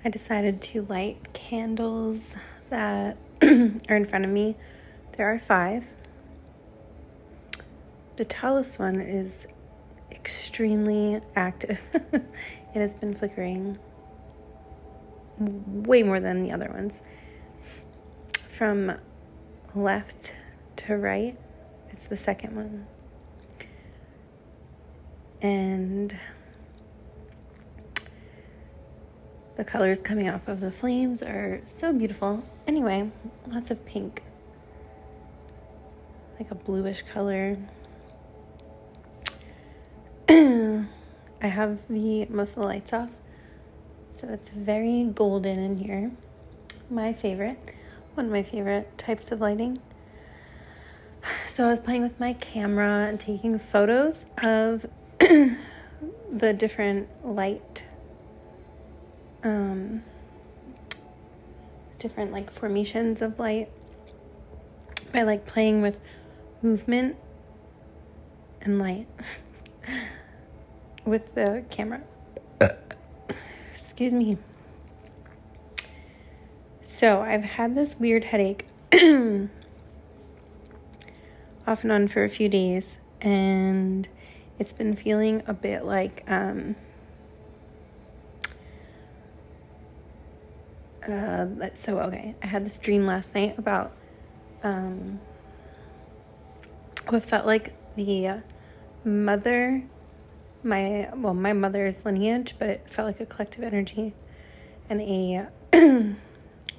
I decided to light candles that are in front of me. There are 5. The tallest one is extremely active. It has been flickering way more than the other ones. From left to right, it's the second one. And the colors coming off of the flames are so beautiful. Anyway, lots of pink. Like a bluish color. I have most of the lights off, so it's very golden in here. One of my favorite types of lighting. So I was playing with my camera and taking photos of the different light, different like formations of light by like playing with movement and light with the camera. Excuse me. So I've had this weird headache off and on for a few days, and it's been feeling a bit like I had this dream last night about what felt like the mother, my mother's lineage, but it felt like a collective energy, and a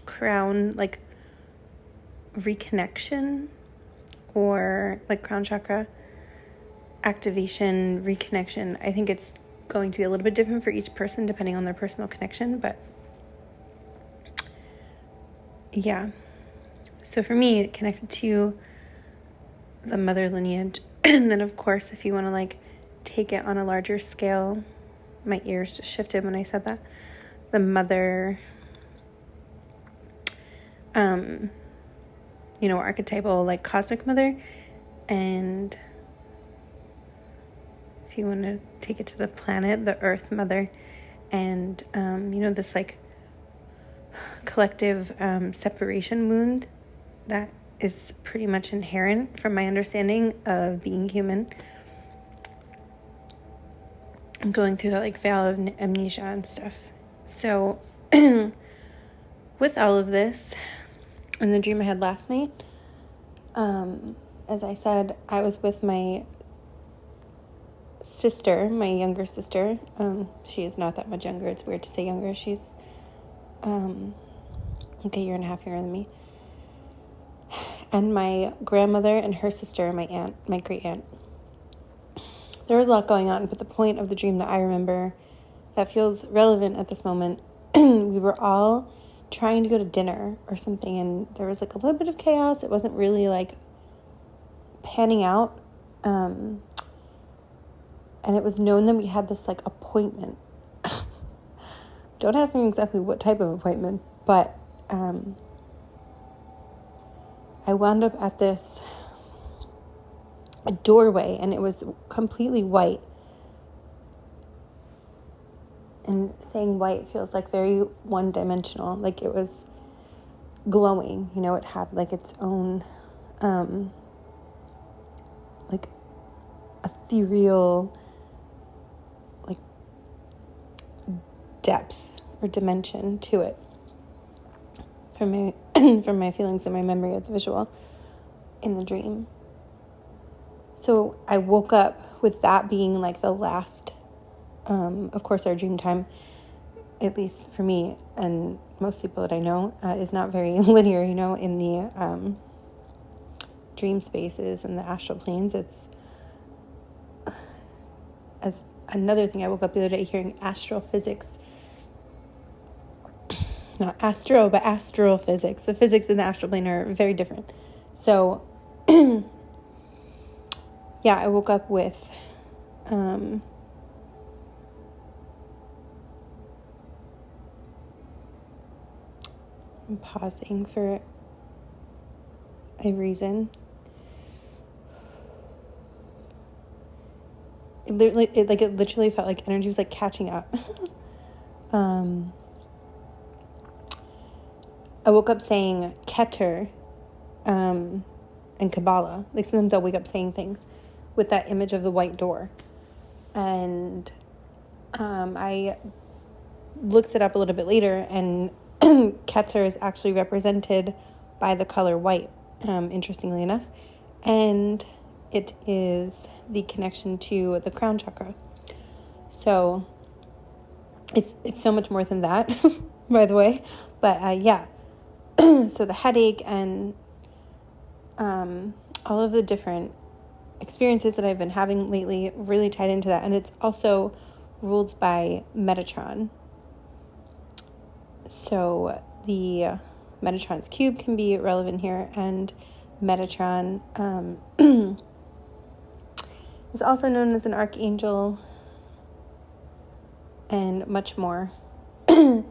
crown, like reconnection, or like crown chakra activation, reconnection. I think it's going to be a little bit different for each person depending on their personal connection, but yeah. So for me, it connected to the mother lineage. And then of course, if you want to like take it on a larger scale, my ears just shifted when I said that, the mother, archetypal, like cosmic mother. And if you want to take it to the planet, the earth mother, and this like collective separation wound that is pretty much inherent from my understanding of being human. I'm going through that like veil of amnesia and stuff. So with all of this, in the dream I had last night, as I said, I was with my sister, my younger sister. She is not that much younger. It's weird to say younger. She's like a year and a half younger than me. And my grandmother and her sister, my aunt, my great aunt. There was a lot going on, but the point of the dream that I remember that feels relevant at this moment, we were all trying to go to dinner or something, and there was like a little bit of chaos. It wasn't really like panning out. And it was known that we had this like appointment. Don't ask me exactly what type of appointment, but I wound up at this doorway, and it was completely white. And saying white feels like very one-dimensional, like it was glowing, it had like its own like ethereal like depth or dimension to it from my from my feelings and my memory of the visual in the dream. So I woke up with that being like the last, of course our dream time, at least for me and most people that I know, is not very linear, in the dream spaces and the astral planes. It's as another thing I woke up the other day hearing astrophysics. Not astro, but astral physics. The physics in the astral plane are very different. So, yeah, I woke up with I'm pausing for a reason. it literally felt like energy was like catching up. I woke up saying Keter, and Kabbalah. Like sometimes I'll wake up saying things with that image of the white door. And I looked it up a little bit later, and Keter is actually represented by the color white, interestingly enough. And it is the connection to the crown chakra. So it's so much more than that, by the way. But yeah. So the headache and all of the different experiences that I've been having lately really tied into that. And it's also ruled by Metatron. So the Metatron's cube can be relevant here, and Metatron is also known as an archangel and much more. Could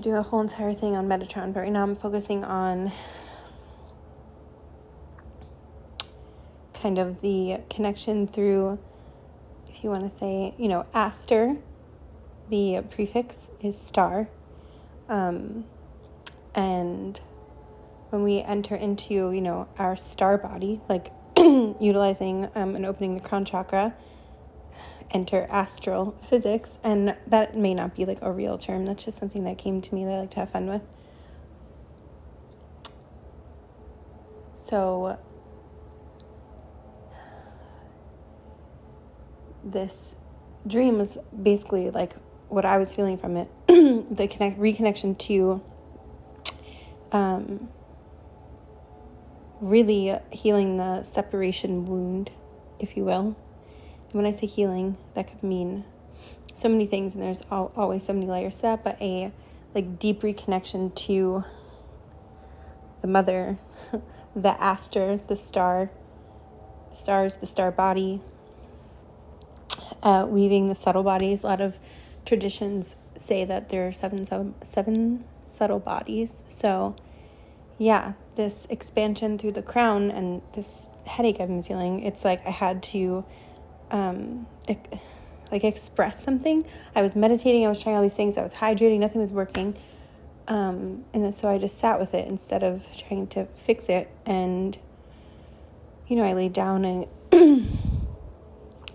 do a whole entire thing on Metatron, but right now I'm focusing on kind of the connection through, if you want to say, Aster. The prefix is star. And when we enter into, our star body, like utilizing and opening the crown chakra, enter astral physics. And that may not be like a real term. That's just something that came to me that I like to have fun with. So this dream was basically like what I was feeling from it. The reconnection to really healing the separation wound, if you will. And when I say healing, that could mean so many things, and there's always so many layers to that, but a like deep reconnection to the mother, the aster, the star. The star is the star body. Weaving the subtle bodies. A lot of traditions say that there are seven subtle bodies. So yeah, this expansion through the crown and this headache I've been feeling, it's like I had to express something. I was meditating, I was trying all these things, I was hydrating, nothing was working. And so I just sat with it instead of trying to fix it. And, I laid down and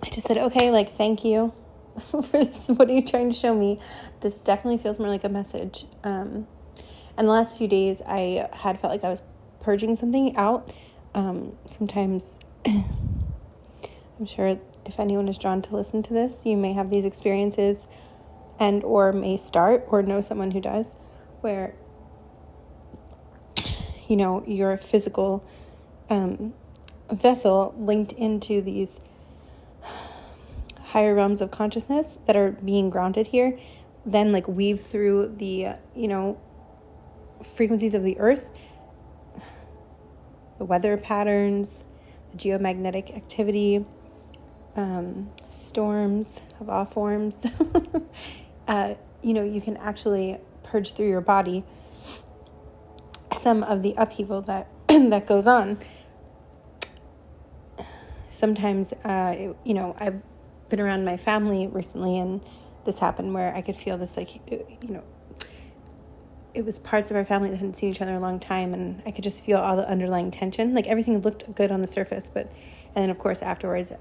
I just said, okay, like, thank you for this. What are you trying to show me? This definitely feels more like a message. And the last few days I had felt like I was purging something out. Sometimes I'm sure if anyone is drawn to listen to this, you may have these experiences and or may start or know someone who does, where, your physical vessel linked into these higher realms of consciousness that are being grounded here, then like weave through the, frequencies of the earth, the weather patterns, the geomagnetic activity, storms of all forms. You can actually purge through your body some of the upheaval that that goes on. Sometimes, I've been around my family recently, and this happened where I could feel this, like, it was parts of our family that hadn't seen each other in a long time, and I could just feel all the underlying tension. Like, everything looked good on the surface, and then, of course, afterwards,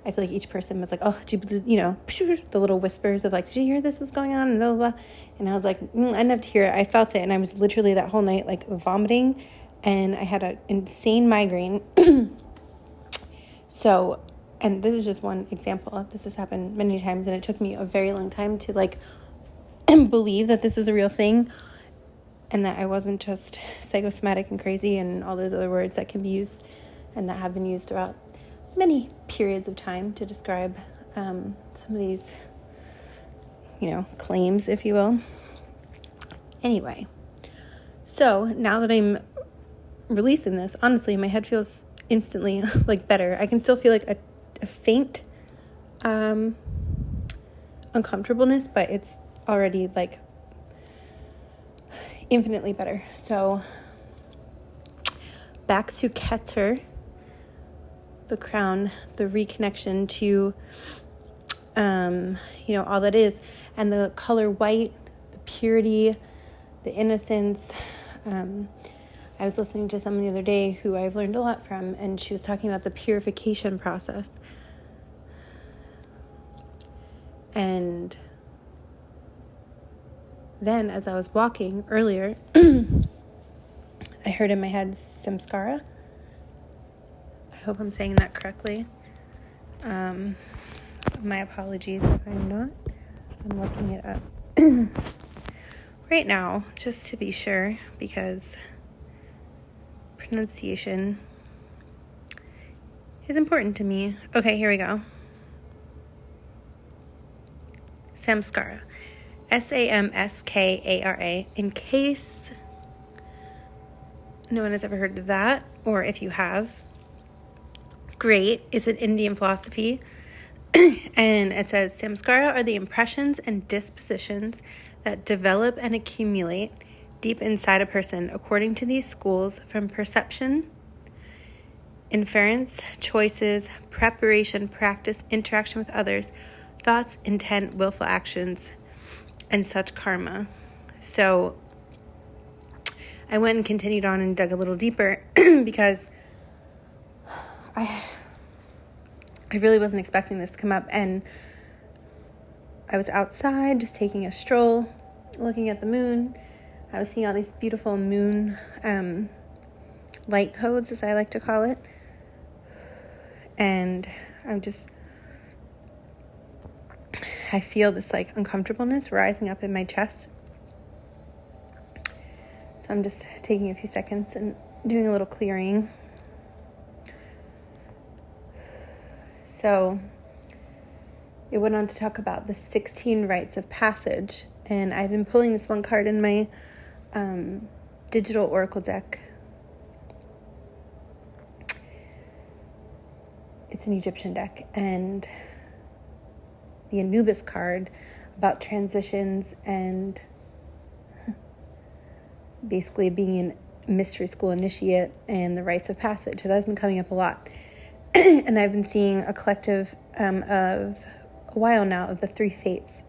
I feel like each person was like, oh, the little whispers of, like, did you hear this was going on, and blah, blah, blah. And I was like, I didn't have to hear it. I felt it, and I was literally that whole night, like, vomiting, and I had an insane migraine. So, and this is just one example. This has happened many times, and it took me a very long time to, like, believe that this was a real thing, and that I wasn't just psychosomatic and crazy and all those other words that can be used and that have been used throughout many periods of time to describe some of these, claims, if you will. Anyway, so now that I'm releasing this, honestly, my head feels instantly like better. I can still feel like a faint uncomfortableness, but it's already like infinitely better. So back to Keter. the crown, the reconnection to, all that is. And the color white, the purity, the innocence. I was listening to someone the other day who I've learned a lot from, and she was talking about the purification process. And then as I was walking earlier, I heard in my head samskara. I hope I'm saying that correctly. My apologies if I'm not. I'm looking it up right now, just to be sure, because pronunciation is important to me. Okay, here we go. Samskara. Samskara. In case no one has ever heard of that, or if you have, great. It's an Indian philosophy. And it says, samskara are the impressions and dispositions that develop and accumulate deep inside a person according to these schools from perception, inference, choices, preparation, practice, interaction with others, thoughts, intent, willful actions, and such karma. So I went and continued on and dug a little deeper because I really wasn't expecting this to come up. And I was outside just taking a stroll, looking at the moon. I was seeing all these beautiful moon light codes, as I like to call it. And I feel this like uncomfortableness rising up in my chest. So I'm just taking a few seconds and doing a little clearing. So it went on to talk about the 16 rites of passage. And I've been pulling this one card in my digital oracle deck. It's an Egyptian deck. And the Anubis card about transitions and basically being a mystery school initiate and the rites of passage. So that's been coming up a lot. And I've been seeing a collective of a while now of the 3 fates.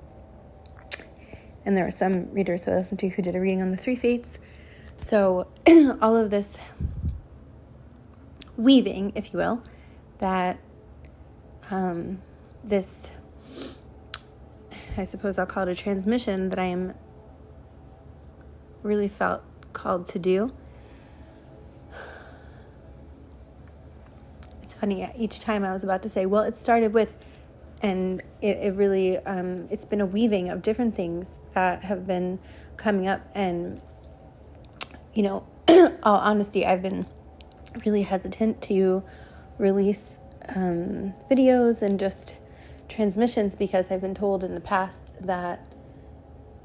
And there are some readers who I listened to who did a reading on the 3 fates. So all of this weaving, if you will, that this, I suppose I'll call it a transmission that I am really felt called to do. It's funny, each time I was about to say, well, it started with, and it really, it's been a weaving of different things that have been coming up. And, all honesty, I've been really hesitant to release videos and just transmissions because I've been told in the past that,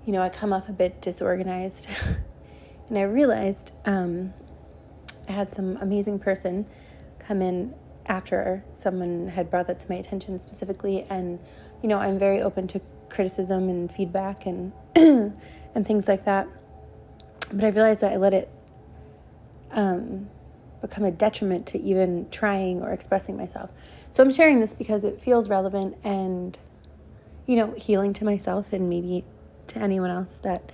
I come off a bit disorganized. And I realized I had some amazing person come in after someone had brought that to my attention specifically. And, I'm very open to criticism and feedback and and things like that. But I realized that I let it become a detriment to even trying or expressing myself. So I'm sharing this because it feels relevant and, healing to myself and maybe to anyone else that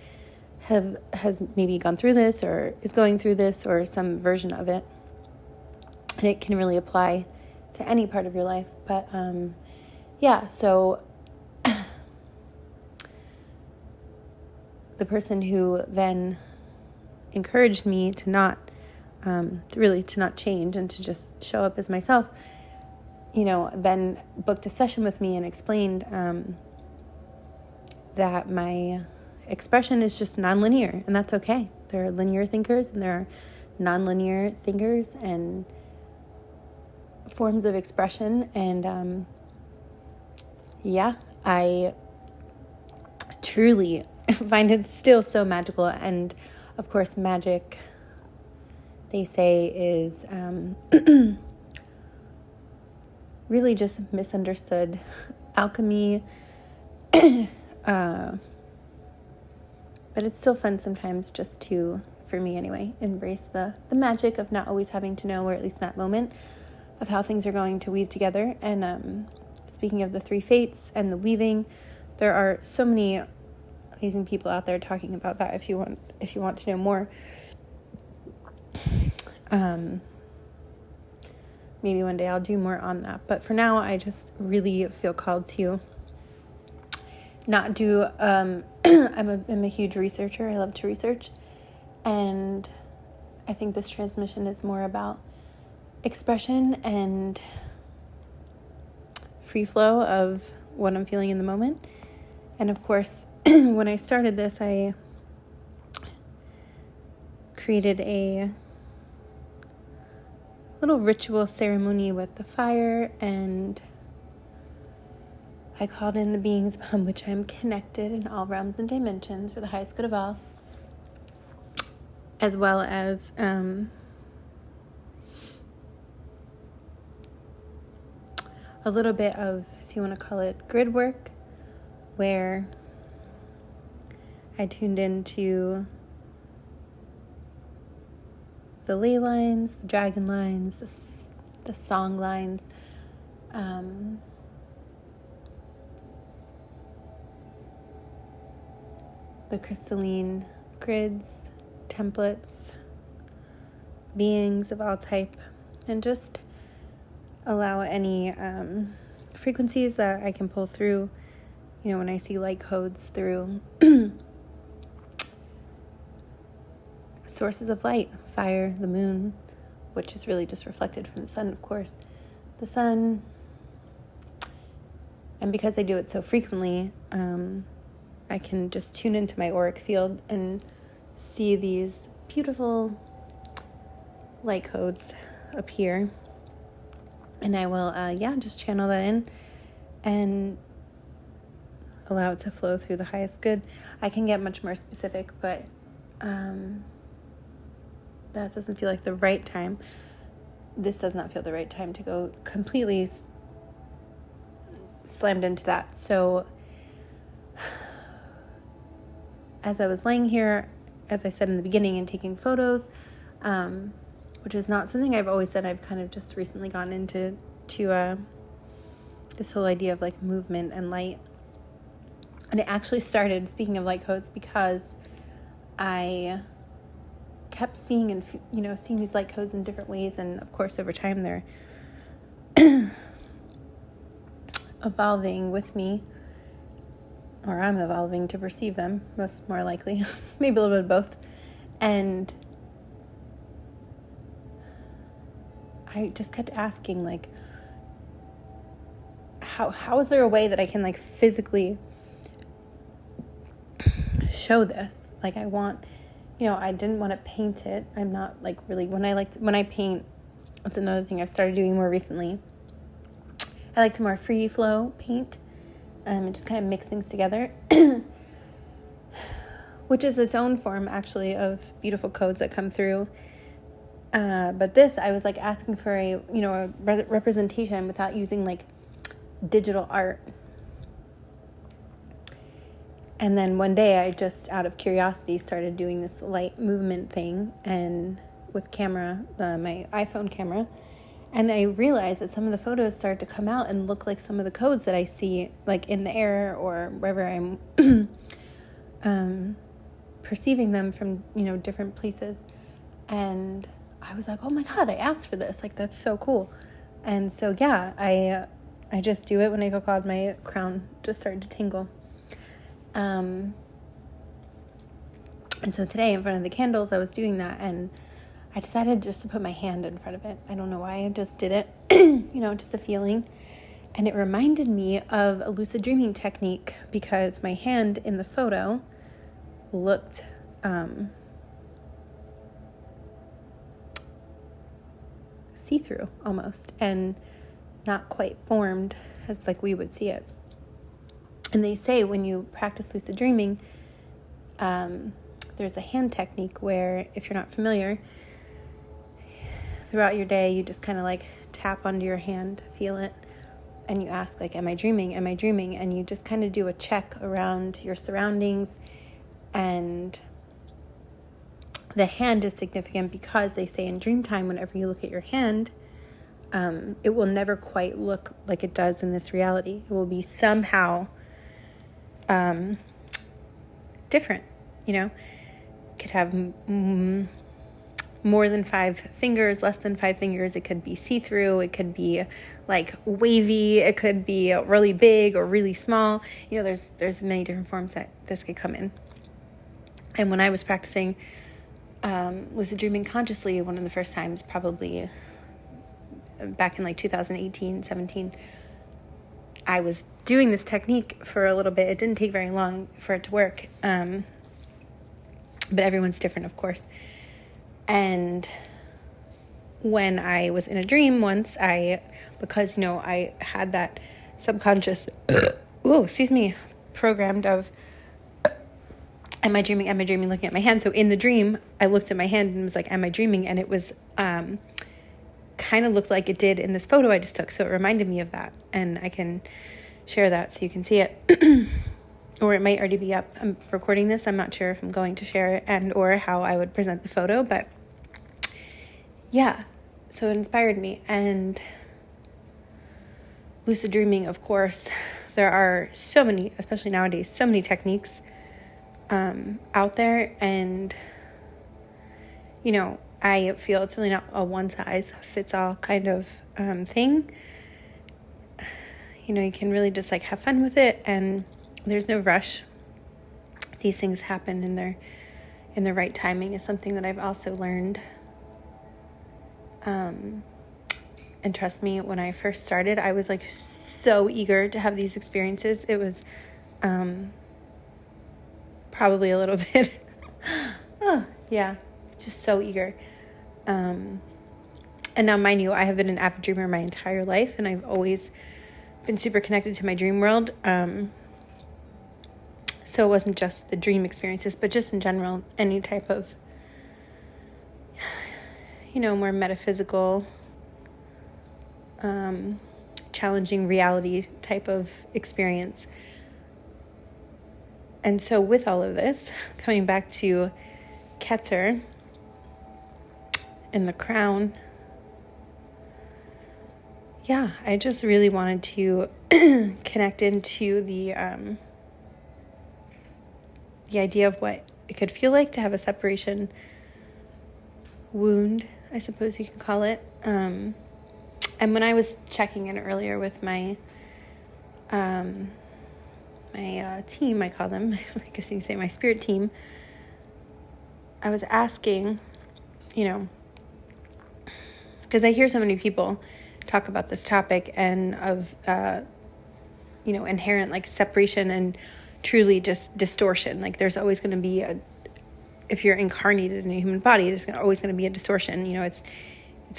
has maybe gone through this or is going through this or some version of it. And it can really apply to any part of your life. But, so the person who then encouraged me to not, to not change and to just show up as myself, then booked a session with me and explained that my expression is just nonlinear, and that's okay. There are linear thinkers and there are nonlinear thinkers and forms of expression. And I truly find it still so magical. And of course, magic, they say, is really just misunderstood alchemy. But it's still fun sometimes just to, for me anyway, embrace the magic of not always having to know, or at least in that moment, of how things are going to weave together. And speaking of the 3 fates and the weaving, there are so many amazing people out there talking about that if you want to know more. Maybe one day I'll do more on that. But for now, I just really feel called to not do... I'm a huge researcher. I love to research. And I think this transmission is more about expression and free flow of what I'm feeling in the moment. And of course, when I started this, I created a little ritual ceremony with the fire, and I called in the beings upon which I am connected in all realms and dimensions for the highest good of all, as well as a little bit of, if you want to call it, grid work, where I tuned into the ley lines, the dragon lines, the song lines, the crystalline grids, templates, beings of all type, and just allow any frequencies that I can pull through, when I see light codes through sources of light, fire, the moon, which is really just reflected from the sun, of course, the sun. And because I do it so frequently, I can just tune into my auric field and see these beautiful light codes appear. And I will, just channel that in and allow it to flow through the highest good. I can get much more specific, but that doesn't feel like the right time. This does not feel the right time to go completely slammed into that. So as I was laying here, as I said in the beginning, and taking photos, which is not something I've always said. I've kind of just recently gotten into this whole idea of like movement and light. And it actually started, speaking of light codes, because I kept seeing and seeing these light codes in different ways, and of course over time they're evolving with me, or I'm evolving to perceive them, more likely, maybe a little bit of both. And I just kept asking, like, how is there a way that I can like physically show this? Like, I want, I didn't want to paint it. I'm not like really, when I paint, that's another thing I've started doing more recently. I like to more free flow paint, and just kind of mix things together, which is its own form actually of beautiful codes that come through. But this, I was like asking for a representation without using like digital art. And then one day I just, out of curiosity, started doing this light movement thing, and with camera, my iPhone camera. And I realized that some of the photos started to come out and look like some of the codes that I see like in the air or wherever I'm perceiving them from, different places. And I was like, oh my God, I asked for this. Like, that's so cool. And so, yeah, I just do it when I feel called. My crown just started to tingle. And so today in front of the candles, I was doing that, and I decided just to put my hand in front of it. I don't know why, I just did it, just a feeling. And it reminded me of a lucid dreaming technique, because my hand in the photo looked see-through almost, and not quite formed as like we would see it. And they say when you practice lucid dreaming, there's a hand technique where, if you're not familiar, throughout your day, you just kind of like tap onto your hand, feel it, and you ask like, am I dreaming? Am I dreaming? And you just kind of do a check around your surroundings. And the hand is significant because they say in dream time, whenever you look at your hand, it will never quite look like it does in this reality. It will be somehow different, you know. It could have more than 5 fingers, less than 5 fingers. It could be see-through. It could be like wavy. It could be really big or really small. You know, there's many different forms that this could come in. And when I was practicing lucid dreaming consciously, one of the first times, probably back in like 2018, 17, I was doing this technique for a little bit. It didn't take very long for it to work. But everyone's different, of course. And when I was in a dream once, because, you know, I had that subconscious, programmed of, am I dreaming, looking at my hand. So in the dream, I looked at my hand and was like, am I dreaming? And it was, kind of looked like it did in this photo I just took. So it reminded me of that. And I can share that so you can see it. Or it might already be up. I'm recording this. I'm not sure if I'm going to share it and or how I would present the photo. But yeah, so it inspired me. And lucid dreaming, of course, there are so many, especially nowadays, so many techniques out there. And, you know, I feel it's really not a one-size-fits-all kind of thing. You know, you can really just like have fun with it, and there's no rush. These things happen in their right timing is something that I've also learned. And trust me, when I first started, I was like so eager to have these experiences. It was probably a little bit, just so eager. And now, mind you, I have been an avid dreamer my entire life, and I've always been super connected to my dream world. So it wasn't just the dream experiences, but just in general, any type of, you know, more metaphysical, challenging reality type of experience. And so with all of this, coming back to Keter and the crown, I just really wanted to connect into the idea of what it could feel like to have a separation wound, I suppose you can call it. And when I was checking in earlier with my team, I call them, I guess you can say my spirit team, I was asking, you know, because I hear so many people talk about this topic and of, you know, inherent like separation and truly just distortion. Like there's always going to be if you're incarnated in a human body, there's always going to be a distortion. You know, it's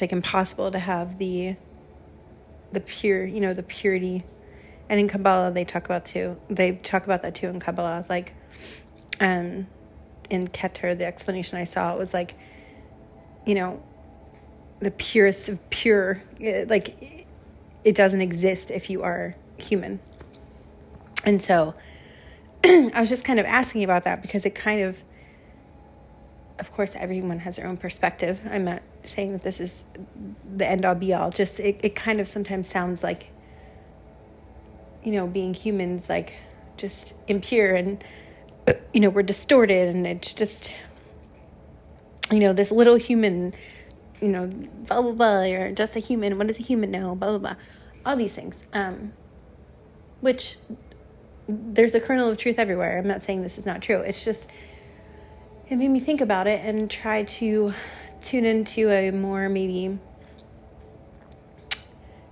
like impossible to have the pure, you know, the purity. And in Kabbalah, they talk about that too in Kabbalah. Like, in Keter, the explanation I saw, it was like, you know, the purest of pure, like it doesn't exist if you are human. And so I was just kind of asking about that because it kind of course, everyone has their own perspective. I'm not saying that this is the end all be all. Just it kind of sometimes sounds like, you know, being humans, like just impure and, you know, we're distorted and it's just, you know, this little human, you know, blah, blah, blah, or just a human. What does a human know? Blah, blah, blah. All these things, which there's a kernel of truth everywhere. I'm not saying this is not true. It's just, it made me think about it and try to tune into a more maybe,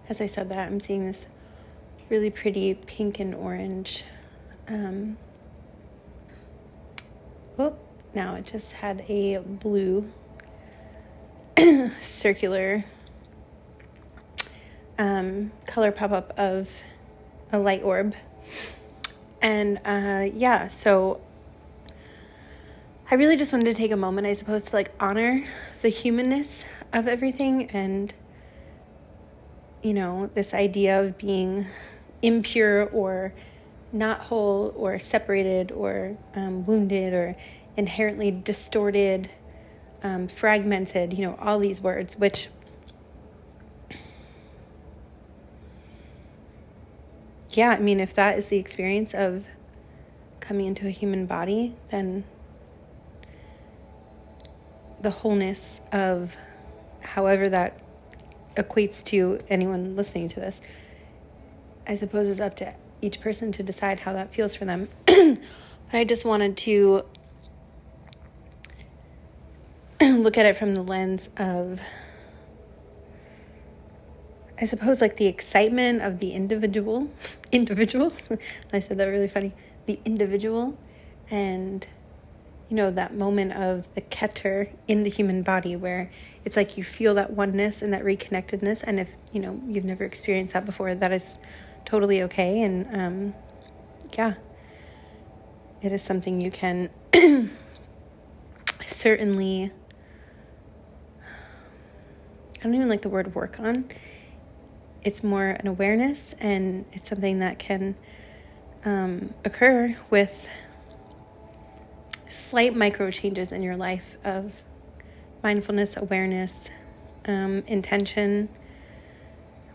as I said that, I'm seeing this really pretty pink and orange. Now it just had a blue circular color pop up of a light orb. And so I really just wanted to take a moment, I suppose, to like honor the humanness of everything and, you know, this idea of being impure or not whole or separated or wounded or inherently distorted, fragmented, you know, all these words, which yeah, I mean, if that is the experience of coming into a human body, then the wholeness of however that equates to anyone listening to this, I suppose is up to each person to decide how that feels for them. But I just wanted to look at it from the lens of, I suppose, like the excitement of the individual, I said that really funny, the individual, and, you know, that moment of the Keter in the human body where it's like you feel that oneness and that reconnectedness. And if, you know, you've never experienced that before, that is totally okay. And, yeah, it is something you can certainly, I don't even like the word work on. It's more an awareness, and it's something that can occur with slight micro changes in your life of mindfulness, awareness, intention,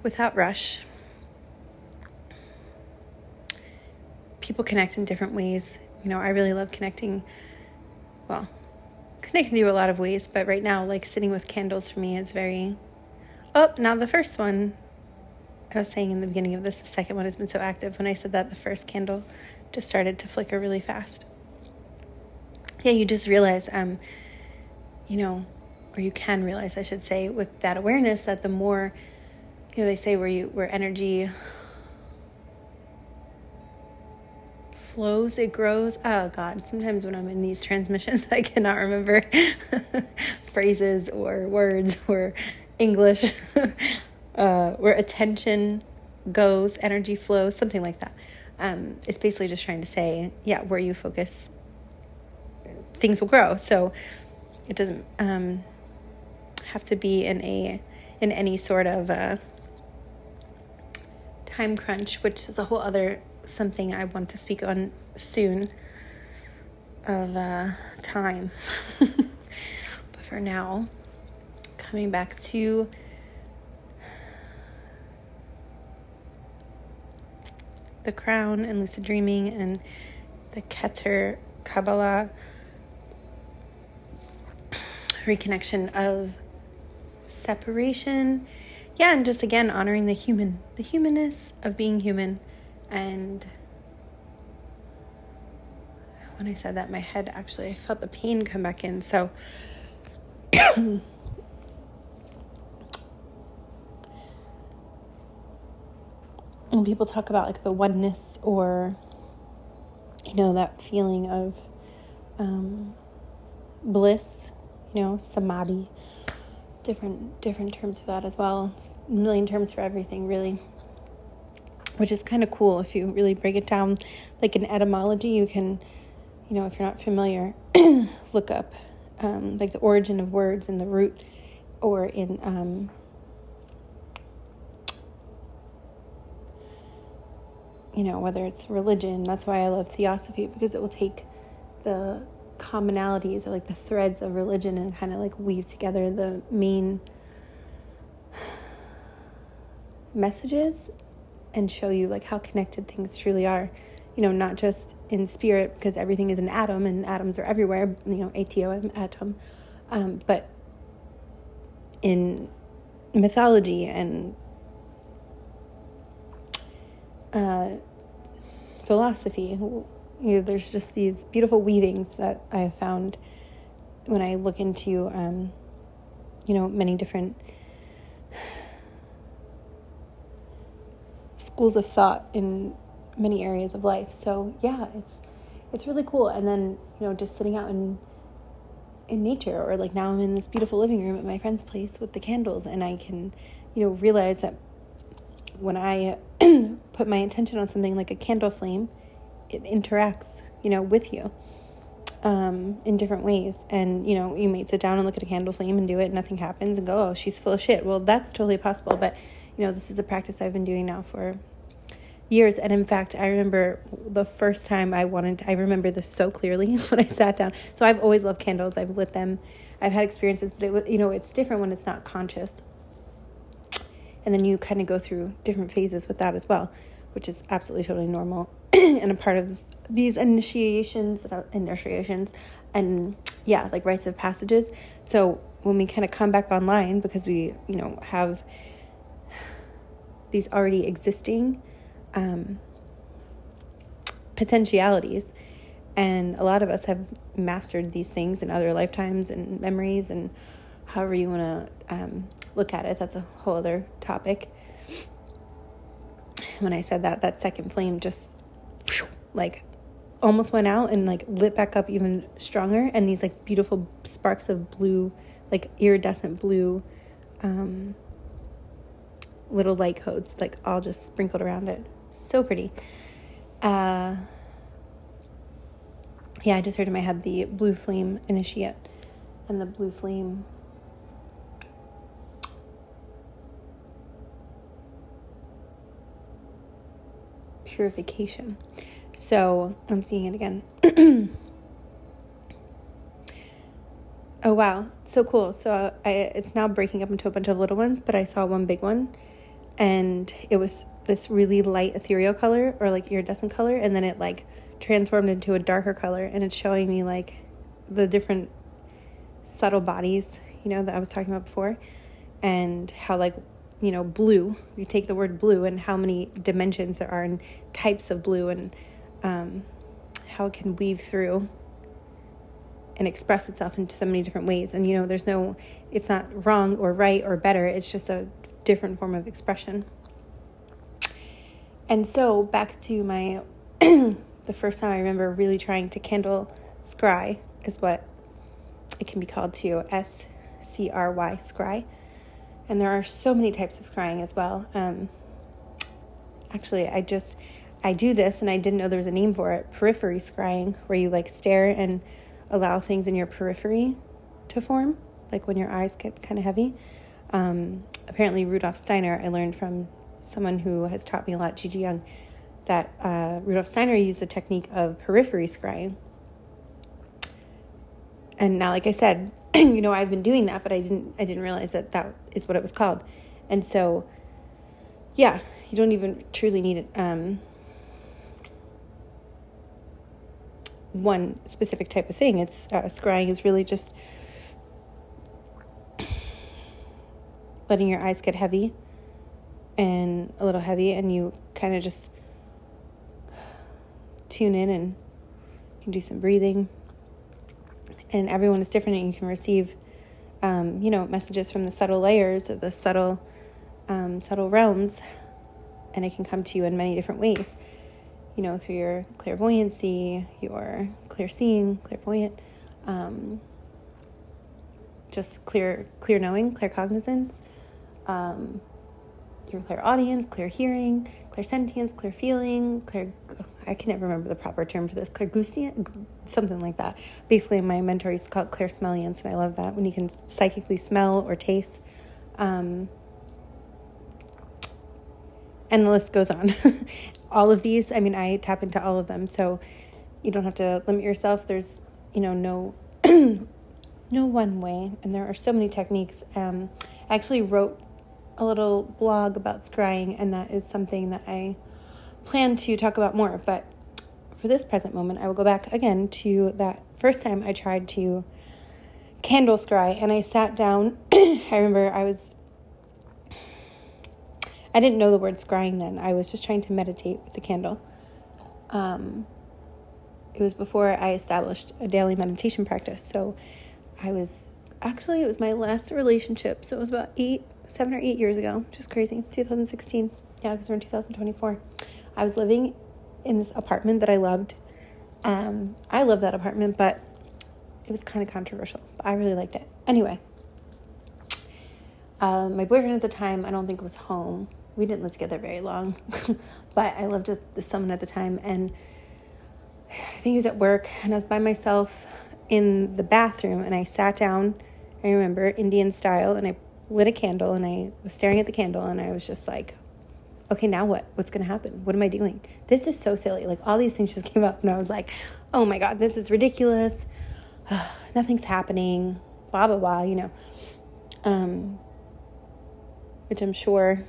without rush. People connect in different ways. You know, I really love connecting to a lot of ways, but right now, like sitting with candles for me is very, now the first one, I was saying in the beginning of this, the second one has been so active. When I said that, the first candle just started to flicker really fast. Yeah, you just realize, you know, or you can realize, I should say, with that awareness that the more, you know, they say where energy flows, it grows. Oh God, sometimes when I'm in these transmissions, I cannot remember phrases or words or English. Where attention goes, energy flows, something like that. It's basically just trying to say, yeah, where you focus, things will grow. So it doesn't have to be in any sort of time crunch, which is a whole other something I want to speak on soon of time. But for now, coming back to the crown and lucid dreaming and the Keter Kabbalah, reconnection of separation. Yeah, and just again honoring the humanness of being human. And when I said that, my head actually, I felt the pain come back in. So when people talk about like the oneness, or, you know, that feeling of bliss, you know, samadhi, different terms for that as well. A million terms for everything, really, which is kind of cool. If you really break it down like in etymology, you can, you know, if you're not familiar, look up like the origin of words and the root, or in you know, whether it's religion. That's why I love theosophy, because it will take the commonalities or like the threads of religion and kind of like weave together the main messages and show you like how connected things truly are, you know, not just in spirit, because everything is an atom and atoms are everywhere, you know, ATOM, atom, but in mythology and philosophy, you know, there's just these beautiful weavings that I have found when I look into, you know, many different schools of thought in many areas of life. So yeah, it's really cool. And then, you know, just sitting out in nature, or like now I'm in this beautiful living room at my friend's place with the candles, and I can, you know, realize that when I put my intention on something like a candle flame, it interacts, you know, with you in different ways. And, you know, you might sit down and look at a candle flame and do it, and nothing happens, and go, oh, she's full of shit. Well, that's totally possible. But, you know, this is a practice I've been doing now for years. And in fact, I remember the first time I remember this so clearly when I sat down. So I've always loved candles. I've lit them. I've had experiences, but you know, it's different when it's not conscious. And then you kind of go through different phases with that as well. which is absolutely totally normal and a part of these initiations and like rites of passages. So when we kind of come back online, because we, have these already existing potentialities, and a lot of us have mastered these things in other lifetimes and memories, and however you want to look at it, that's a whole other topic. When I said that second flame just like almost went out and like lit back up even stronger, and these like beautiful sparks of blue, like iridescent blue little light codes, like all just sprinkled around it. So pretty. I just heard in my head the blue flame initiate and the blue flame purification. So I'm seeing it again. Oh, wow. So cool. So it's now breaking up into a bunch of little ones, but I saw one big one, and it was this really light ethereal color, or like iridescent color, and then it like transformed into a darker color, and it's showing me like the different subtle bodies, that I was talking about before, and how like, blue, you take the word blue and how many dimensions there are and types of blue, and how it can weave through and express itself into so many different ways. And, it's not wrong or right or better. It's just a different form of expression. And so back to my, the first time I remember really trying to candle scry is what it can be called too, SCRY, scry. And there are so many types of scrying as well. Actually, I do this, and I didn't know there was a name for it, periphery scrying, where you like stare and allow things in your periphery to form, like when your eyes get kind of heavy. Apparently Rudolf Steiner, I learned from someone who has taught me a lot, Gigi Young, that Rudolf Steiner used the technique of periphery scrying. And now, like I said, I've been doing that, but I didn't realize that is what it was called. And so, yeah, you don't even truly need it. One specific type of thing. It's scrying is really just letting your eyes get heavy and a little heavy, and you kind of just tune in, and you can do some breathing. And everyone is different, and you can receive, messages from the subtle layers of the subtle realms, and it can come to you in many different ways, through your clairvoyancy, your clear-seeing, clairvoyant, just clear knowing, claircognizance, your clairaudience, clear hearing, clairsentience, clear feeling, I can never remember the proper term for this, clairgustient, something like that. Basically, my mentor used to call it clairsmelliance, and I love that, when you can psychically smell or taste. And the list goes on. All of these, I tap into all of them, so you don't have to limit yourself. There's, no one way, and there are so many techniques. I actually wrote a little blog about scrying, and that is something that I plan to talk about more, but for this present moment, I will go back again to that first time I tried to candle scry, and I sat down. I remember I didn't know the word scrying then. I was just trying to meditate with the candle. It was before I established a daily meditation practice, so it was my last relationship, so it was about 7 or 8 years ago, which is crazy, 2016, because we're in 2024. I was living in this apartment that I loved. I loved that apartment, but it was kind of controversial, but I really liked it. Anyway, my boyfriend at the time, I don't think was home. We didn't live together very long, but I lived with someone at the time, and I think he was at work, and I was by myself in the bathroom, and I sat down, I remember, Indian style, and I lit a candle, and I was staring at the candle, and I was just like, okay, now what? What's going to happen? What am I doing? This is so silly. Like, all these things just came up, and I was like, oh my God, this is ridiculous. Nothing's happening, blah, blah, blah, which I'm sure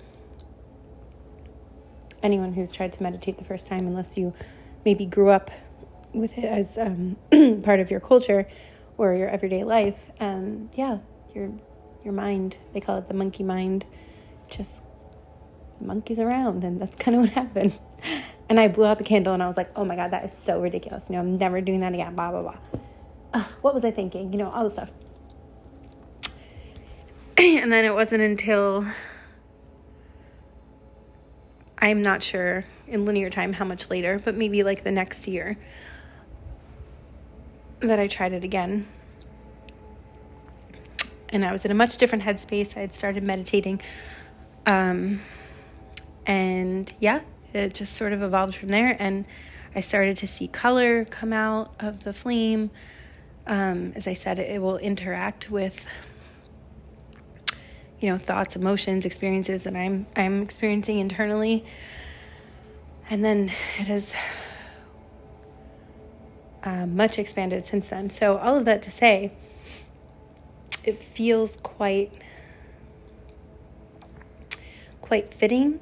anyone who's tried to meditate the first time, unless you maybe grew up with it as part of your culture or your everyday life. Your mind, they call it the monkey mind, just monkeys around, and that's kind of what happened. And I blew out the candle, and I was like, oh my God, that is so ridiculous. I'm never doing that again, blah, blah, blah. What was I thinking? All this stuff. And then it wasn't until, I'm not sure in linear time how much later, but maybe like the next year, that I tried it again. And I was in a much different headspace. I had started meditating. And yeah, it just sort of evolved from there. And I started to see color come out of the flame. As I said, it will interact with, thoughts, emotions, experiences that I'm experiencing internally. And then it has much expanded since then. So all of that to say, it feels quite fitting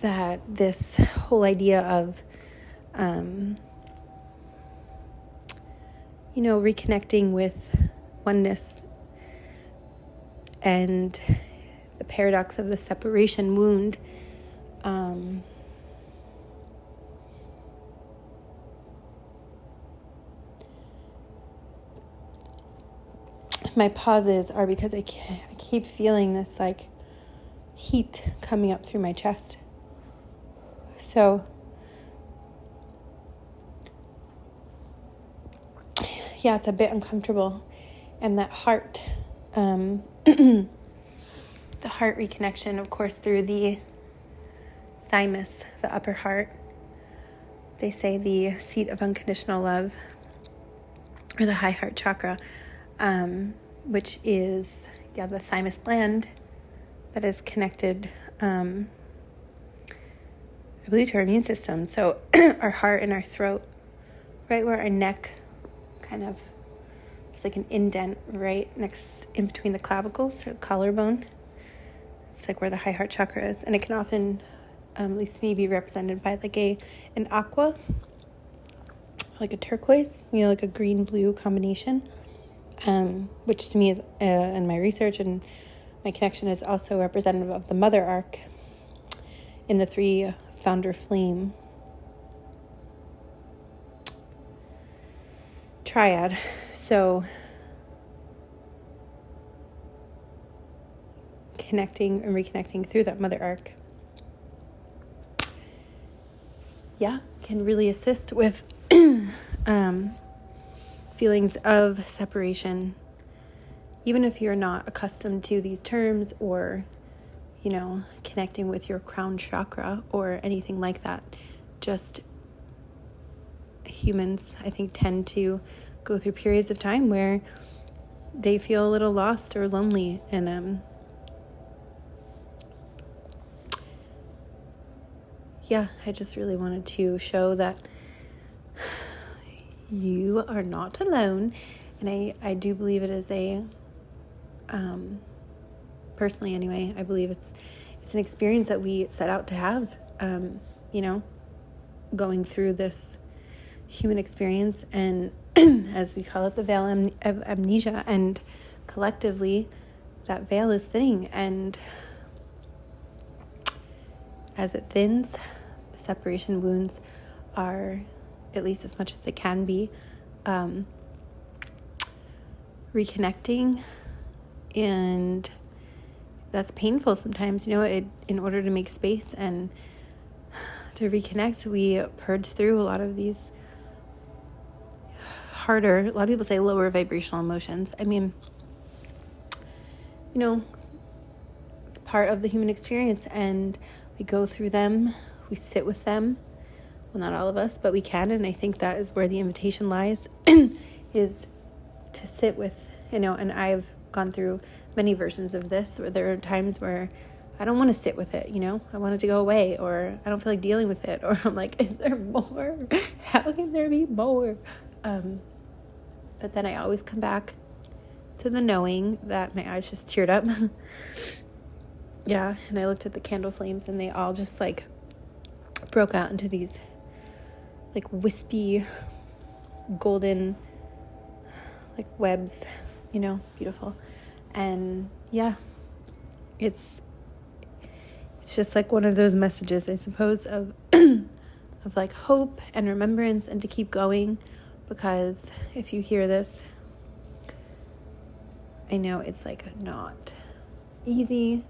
that this whole idea of, reconnecting with oneness and the paradox of the separation wound, my pauses are because I keep feeling this like heat coming up through my chest. So yeah, it's a bit uncomfortable. And that heart, the heart reconnection, of course, through the thymus, the upper heart. They say the seat of unconditional love, or the high heart chakra, which is, the thymus gland that is connected, I believe, to our immune system. So our heart and our throat, right where our neck kind of, it's like an indent right in between the clavicles or the collarbone. It's like where the high heart chakra is. And it can often, at least to me, be represented by like an aqua, like a turquoise, like a green-blue combination. Which to me is, in my research and my connection, is also representative of the mother arc in the 3 founder flame triad. So connecting and reconnecting through that mother arc, can really assist with feelings of separation, even if you're not accustomed to these terms or, connecting with your crown chakra or anything like that. Just humans, I think, tend to go through periods of time where they feel a little lost or lonely. And I just really wanted to show that you are not alone. And I do believe it is personally anyway, I believe it's an experience that we set out to have, going through this human experience, and as we call it, the veil of amnesia, and collectively that veil is thinning, and as it thins, the separation wounds are, at least as much as they can be, reconnecting, and that's painful sometimes. In order to make space and to reconnect, we purge through a lot of these harder, a lot of people say lower vibrational emotions. I mean, it's part of the human experience, and we go through them, we sit with them. Well, not all of us, but we can, and I think that is where the invitation lies, is to sit with, and I've gone through many versions of this, where there are times where I don't want to sit with it, I want it to go away, or I don't feel like dealing with it, or I'm like, is there more? How can there be more? But then I always come back to the knowing that my eyes just teared up. Yeah, and I looked at the candle flames, and they all just like broke out into these like wispy golden like webs, you know, beautiful. And yeah, it's just like one of those messages, I suppose, of of like hope and remembrance, and to keep going, because if you hear this, I know it's like not easy.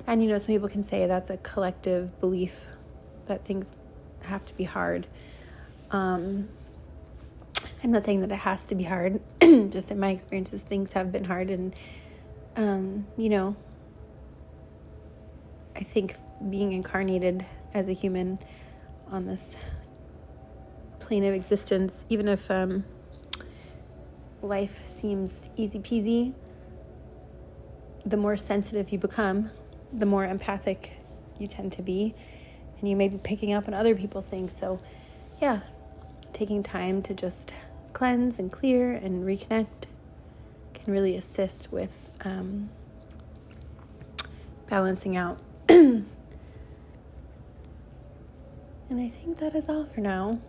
And, you know, some people can say that's a collective belief that things have to be hard. I'm not saying that it has to be hard. Just in my experiences, things have been hard. And, you know, I think being incarnated as a human on this plane of existence, even if life seems easy peasy, the more sensitive you become, the more empathic you tend to be, and you may be picking up on other people's things. So yeah, taking time to just cleanse and clear and reconnect can really assist with balancing out. And I think that is all for now.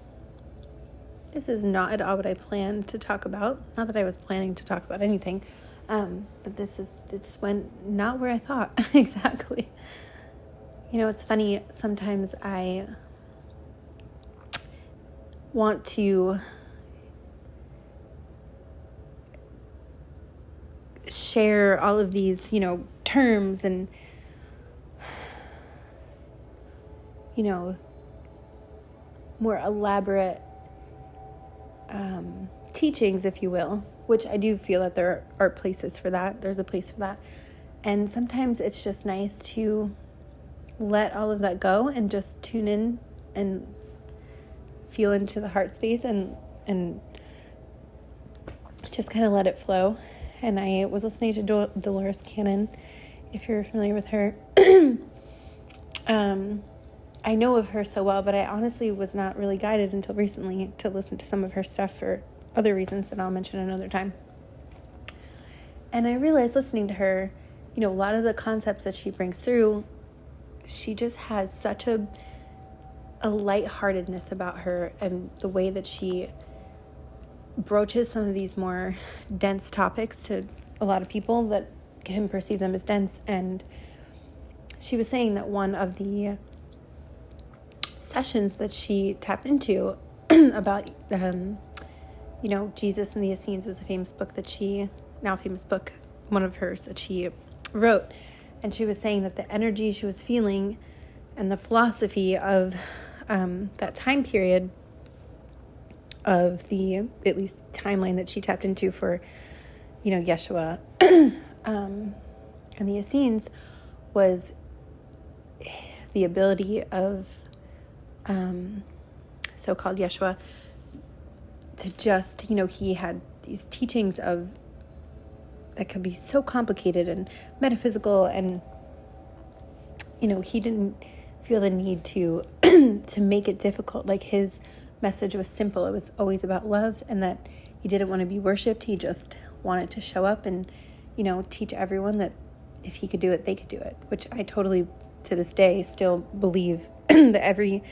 This is not at all what I planned to talk about. Not that I was planning to talk about anything, but this went not where I thought exactly. You know, it's funny, sometimes I want to share all of these, you know, terms and, you know, more elaborate teachings, if you will, which I do feel that there are places for that. There's a place for that. And sometimes it's just nice to let all of that go and just tune in and feel into the heart space and just kind of let it flow. And I was listening to Dolores Cannon, if you're familiar with her. I know of her so well, but I honestly was not really guided until recently to listen to some of her stuff for other reasons that I'll mention another time. And I realized listening to her, you know, a lot of the concepts that she brings through, she just has such a lightheartedness about her, and the way that she broaches some of these more dense topics to a lot of people that can perceive them as dense. And she was saying that one of the sessions that she tapped into about, you know, Jesus and the Essenes was a famous book that one of hers that she wrote. And she was saying that the energy she was feeling and the philosophy of that time period of the, at least timeline that she tapped into for, you know, Yeshua and the Essenes, was the ability of so-called Yeshua to just, you know, he had these teachings of that could be so complicated and metaphysical, and, you know, he didn't feel the need to to make it difficult. Like, his message was simple. It was always about love, and that he didn't want to be worshipped. He just wanted to show up and, you know, teach everyone that if he could do it, they could do it, which I totally, to this day, still believe that every,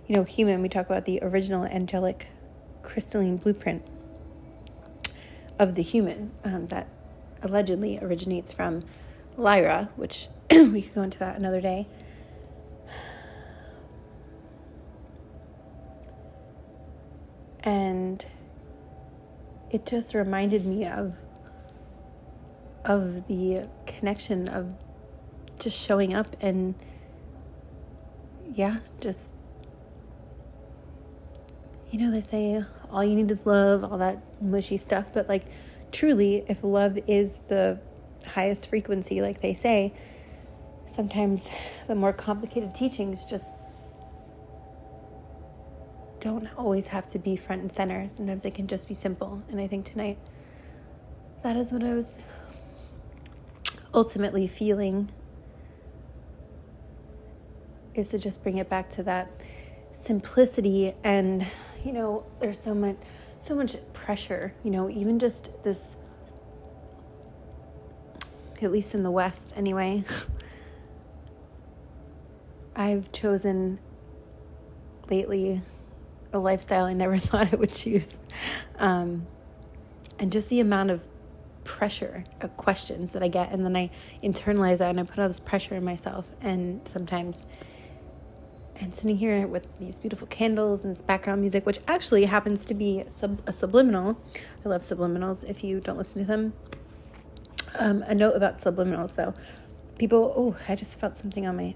you know, human, we talk about the original angelic crystalline blueprint of the human that allegedly originates from Lyra, which we could go into that another day. And it just reminded me of the connection of just showing up and, yeah, just, you know, they say all you need is love, all that mushy stuff, but like, truly, if love is the highest frequency, like they say, sometimes the more complicated teachings just don't always have to be front and center. Sometimes it can just be simple. And I think tonight, that is what I was ultimately feeling, is to just bring it back to that simplicity. And, you know, there's so much pressure, you know, even just this, at least in the West anyway, I've chosen lately a lifestyle I never thought I would choose. And just the amount of pressure of questions that I get, and then I internalize that and I put all this pressure in myself. And sometimes, and sitting here with these beautiful candles and this background music, which actually happens to be a subliminal. I love subliminals if you don't listen to them. A note about subliminals though. People, I just felt something on my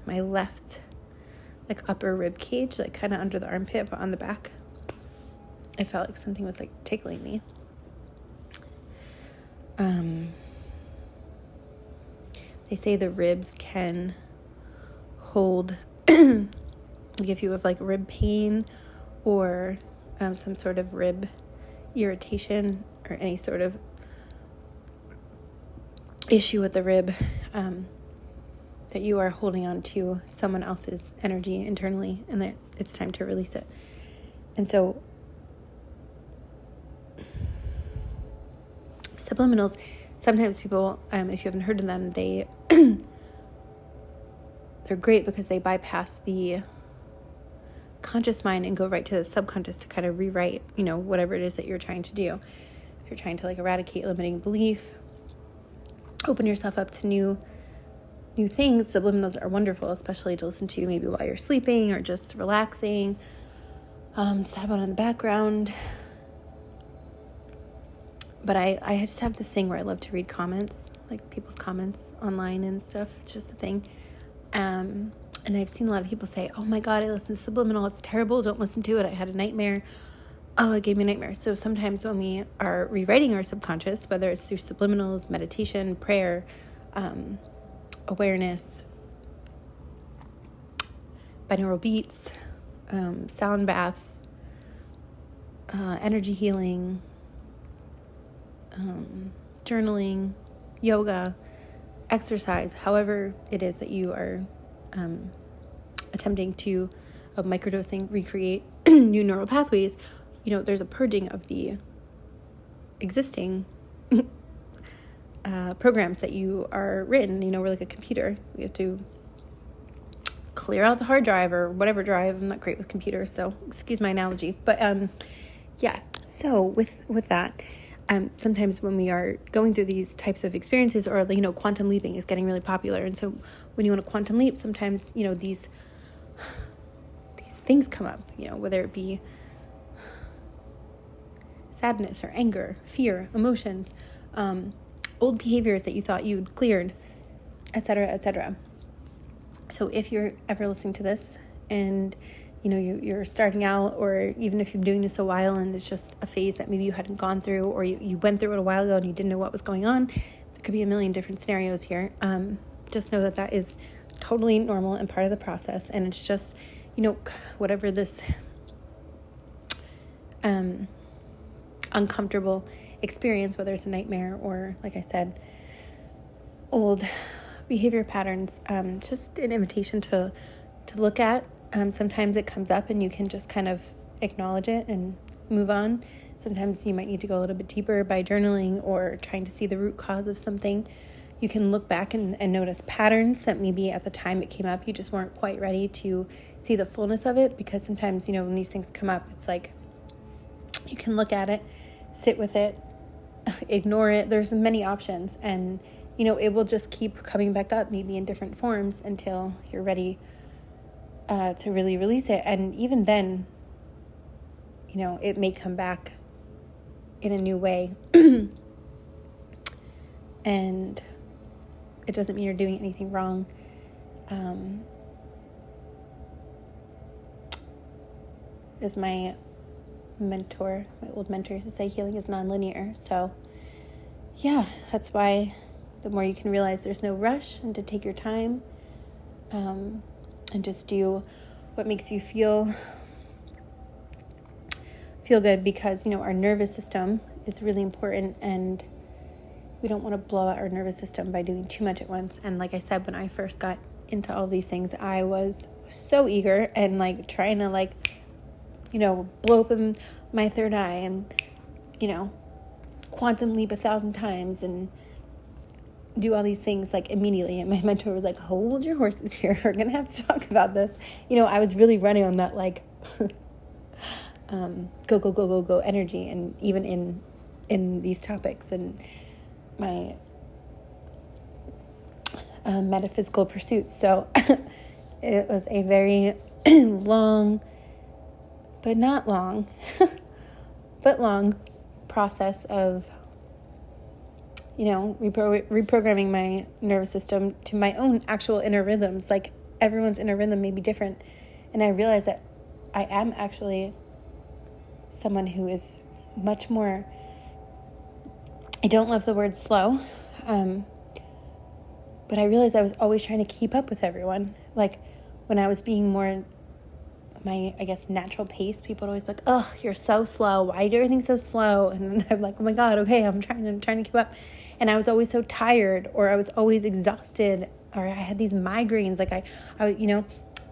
my left, like upper rib cage, like kind of under the armpit, but on the back. I felt like something was like tickling me. They say the ribs can hold, like if you have like rib pain or some sort of rib irritation or any sort of issue with the rib, that you are holding on to someone else's energy internally and that it's time to release it. And so subliminals, sometimes people, if you haven't heard of them, they're great because they bypass the conscious mind and go right to the subconscious to kind of rewrite, whatever it is that you're trying to do. If you're trying to like eradicate limiting belief, open yourself up to new things, subliminals are wonderful, especially to listen to maybe while you're sleeping or just relaxing. Just have one in the background. But I just have this thing where I love to read comments, like people's comments online and stuff. It's just a thing. And I've seen a lot of people say, oh my God, I listened to subliminal. It's terrible. Don't listen to it. I had a nightmare. Oh, it gave me a nightmare. So sometimes when we are rewriting our subconscious, whether it's through subliminals, meditation, prayer, awareness, binaural beats, sound baths, energy healing, journaling, yoga, exercise, however it is that you are attempting to microdosing recreate new neural pathways, there's a purging of the existing programs that you are written. We're like a computer. We have to clear out the hard drive or whatever drive. I'm not great with computers, so excuse my analogy. But yeah, so with that, sometimes when we are going through these types of experiences, or quantum leaping is getting really popular, and so when you want to quantum leap, sometimes these things come up, whether it be sadness or anger, fear, emotions, old behaviors that you thought you'd cleared, etc., etc. So if you're ever listening to this and you're starting out, or even if you've been doing this a while and it's just a phase that maybe you hadn't gone through, or you went through it a while ago and you didn't know what was going on, there could be a million different scenarios here. Just know that is totally normal and part of the process. And it's just, whatever this uncomfortable experience, whether it's a nightmare or, like I said, old behavior patterns, just an invitation to look at. Sometimes it comes up and you can just kind of acknowledge it and move on. Sometimes you might need to go a little bit deeper by journaling or trying to see the root cause of something. You can look back and notice patterns that maybe at the time it came up, you just weren't quite ready to see the fullness of it, because sometimes, when these things come up, it's like you can look at it, sit with it, ignore it. There's many options, and, it will just keep coming back up, maybe in different forms, until you're ready to really release it. And even then, it may come back in a new way. And it doesn't mean you're doing anything wrong. As my old mentor used to say, healing is nonlinear. So yeah, that's why the more you can realize there's no rush, and to take your time, and just do what makes you feel good, because our nervous system is really important, and we don't want to blow out our nervous system by doing too much at once. And like I said, when I first got into all these things, I was so eager and trying to blow open my third eye and quantum leap 1,000 times, and do all these things like immediately. And my mentor was like, hold your horses here. We're going to have to talk about this. I was really running on that like go energy. And even in these topics and my metaphysical pursuits. So it was a very long, but not long, but long process of reprogramming my nervous system to my own actual inner rhythms. Like everyone's inner rhythm may be different. And I realized that I am actually someone who is much more, I don't love the word slow, but I realized I was always trying to keep up with everyone. Like when I was being more my, I guess, natural pace, people would always be like, oh, you're so slow. Why do everything so slow? And I'm like, oh my God, okay, I'm trying to keep up. And I was always so tired, or I was always exhausted, or I had these migraines. Like I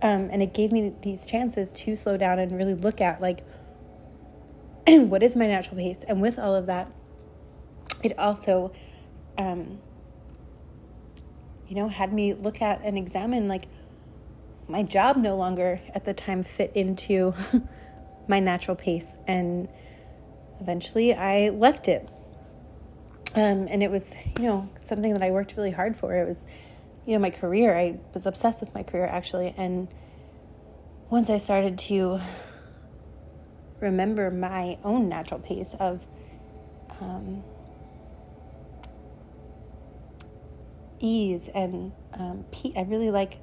and it gave me these chances to slow down and really look at like, what is my natural pace? And with all of that, it also, had me look at and examine like my job no longer at the time fit into my natural pace. And eventually I left it. And it was, something that I worked really hard for. It was, my career. I was obsessed with my career actually. And once I started to remember my own natural pace of, ease and I really like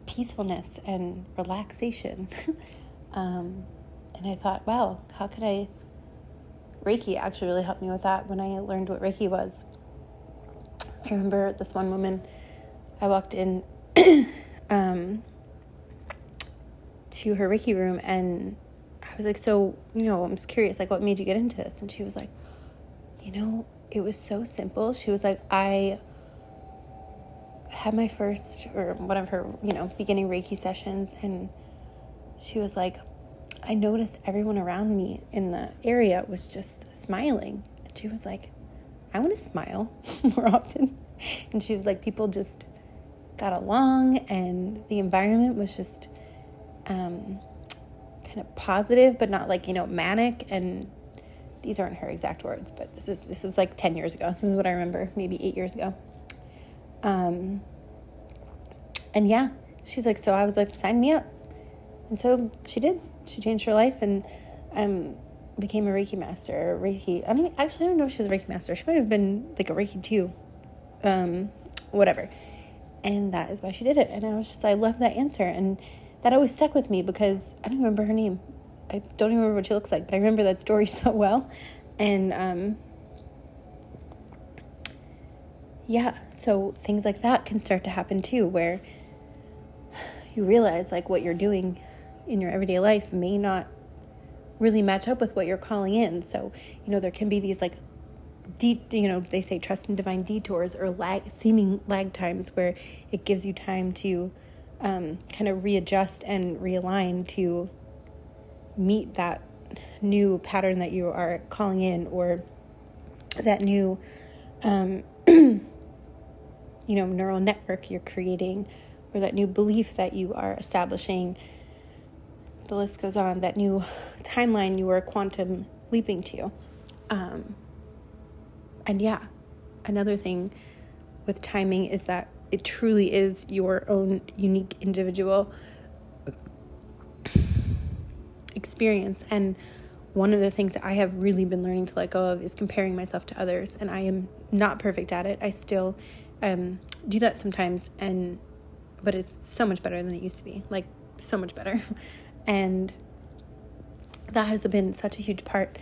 peacefulness and relaxation. And I thought, wow, how could Reiki actually really helped me with that when I learned what Reiki was. I remember this one woman, I walked in to her Reiki room, and I was like, so, I'm just curious, like, what made you get into this? And she was like, it was so simple. She was like, I had my first, or one of her, beginning Reiki sessions, and she was like, I noticed everyone around me in the area was just smiling. And she was like, I want to smile more often. And she was like, people just got along, and the environment was just kind of positive, but not like, manic. And these aren't her exact words, but this was like 10 years ago. This is what I remember, maybe 8 years ago. And yeah, she's like, so I was like, sign me up. And so she did. She changed her life and became a Reiki master. I don't know if she was a Reiki master. She might have been like a Reiki 2, whatever. And that is why she did it. And I love that answer. And that always stuck with me because I don't remember her name. I don't even remember what she looks like, but I remember that story so well. And yeah, so things like that can start to happen too, where you realize like what you're doing in your everyday life may not really match up with what you're calling in. So, there can be these like they say trust in divine detours or seeming lag times where it gives you time to kind of readjust and realign to meet that new pattern that you are calling in, or that new neural network you're creating, or that new belief that you are establishing. The list goes on, that new timeline you are quantum leaping to. And yeah, another thing with timing is that it truly is your own unique individual experience. And one of the things that I have really been learning to let go of is comparing myself to others. And I am not perfect at it. I still do that sometimes, but it's so much better than it used to be, like so much better. And that has been such a huge part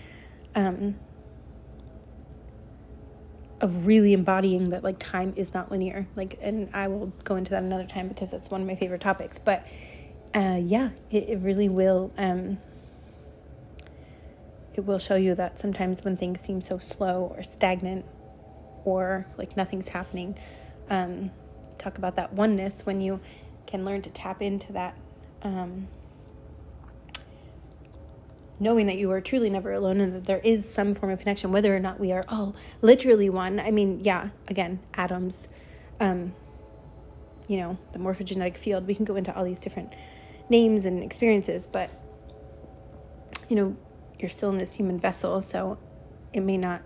of really embodying that like time is not linear. Like, and I will go into that another time because that's one of my favorite topics. But yeah, it really will. It will show you that sometimes when things seem so slow or stagnant or like nothing's happening, talk about that oneness, when you can learn to tap into that knowing that you are truly never alone and that there is some form of connection, whether or not we are all literally one. I mean, yeah, again, atoms, the morphogenetic field, we can go into all these different names and experiences, but, you're still in this human vessel, so it may not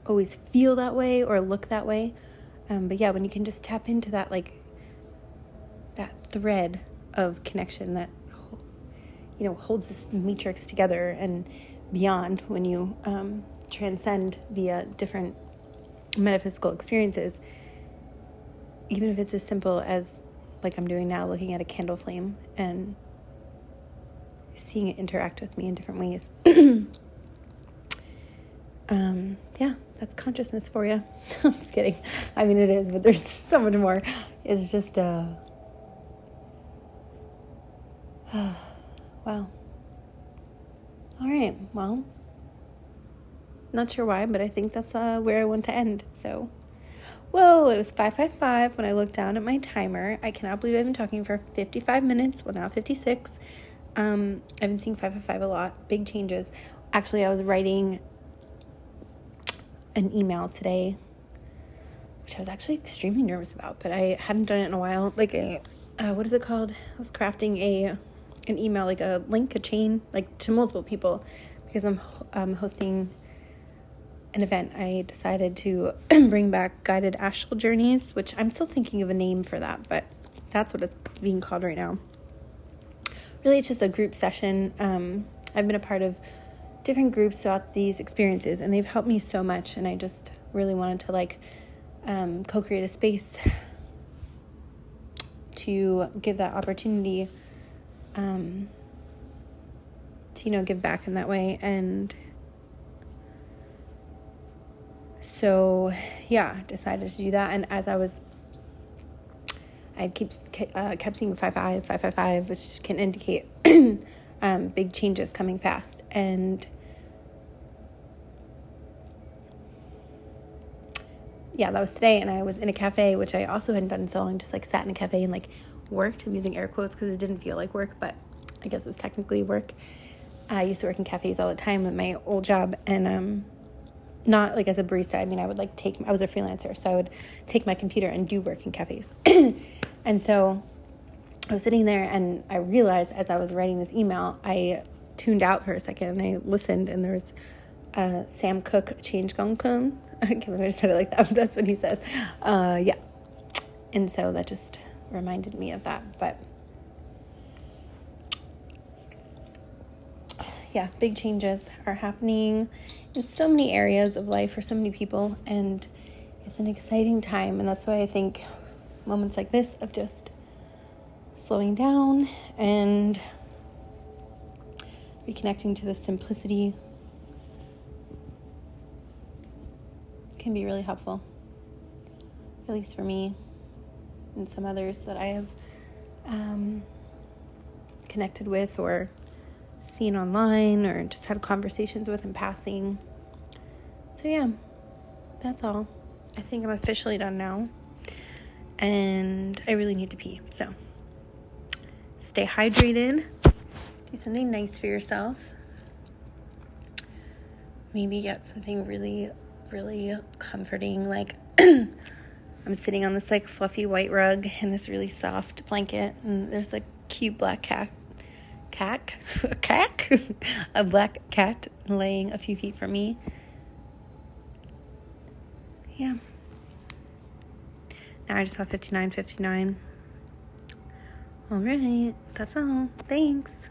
always feel that way or look that way. But yeah, when you can just tap into that, like, that thread of connection that, holds this matrix together and beyond, when you transcend via different metaphysical experiences, even if it's as simple as, like I'm doing now, looking at a candle flame and seeing it interact with me in different ways. Yeah, that's consciousness for you. I'm just kidding. I mean, it is, but there's so much more. It's just, wow. All right, well, not sure why, but I think that's where I want to end. So, whoa, it was 5:55 when I looked down at my timer. I cannot believe I've been talking for 55 minutes. Well, now 56. I've been seeing 5:55 a lot. Big changes. Actually, I was writing an email today, which I was actually extremely nervous about, but I hadn't done it in a while. Like what is it called? I was crafting an email, like a link, a chain, like to multiple people, because I'm hosting an event. I decided to bring back guided astral journeys, which I'm still thinking of a name for that, but that's what it's being called right now. Really, it's just a group session. I've been a part of different groups throughout these experiences, and they've helped me so much, and I just really wanted to co-create a space to give that opportunity to give back in that way. And so decided to do that. And as I kept seeing 555, which can indicate big changes coming fast. And yeah, that was today, and I was in a cafe, which I also hadn't done in so long, just like sat in a cafe and like worked. I'm using air quotes because it didn't feel like work, but I guess it was technically work. I used to work in cafes all the time with my old job, and not like as a barista. I mean, I was a freelancer, so I would take my computer and do work in cafes. And so I was sitting there, and I realized as I was writing this email, I tuned out for a second and I listened, and there was Sam Cooke change gong kun. I can't believe I just said it like that, but that's what he says. Yeah. And so that just reminded me of that. But yeah, big changes are happening in so many areas of life for so many people, and it's an exciting time. And that's why I think moments like this of just slowing down and reconnecting to the simplicity can be really helpful, at least for me and some others that I have connected with or seen online or just had conversations with in passing. So yeah, that's all. I think I'm officially done now, and I really need to pee. So stay hydrated, do something nice for yourself, maybe get something really, really comforting, like I'm sitting on this like fluffy white rug and this really soft blanket, and there's like cute black a black cat laying a few feet from me. Yeah. Now I just have 59. All right, that's all. Thanks.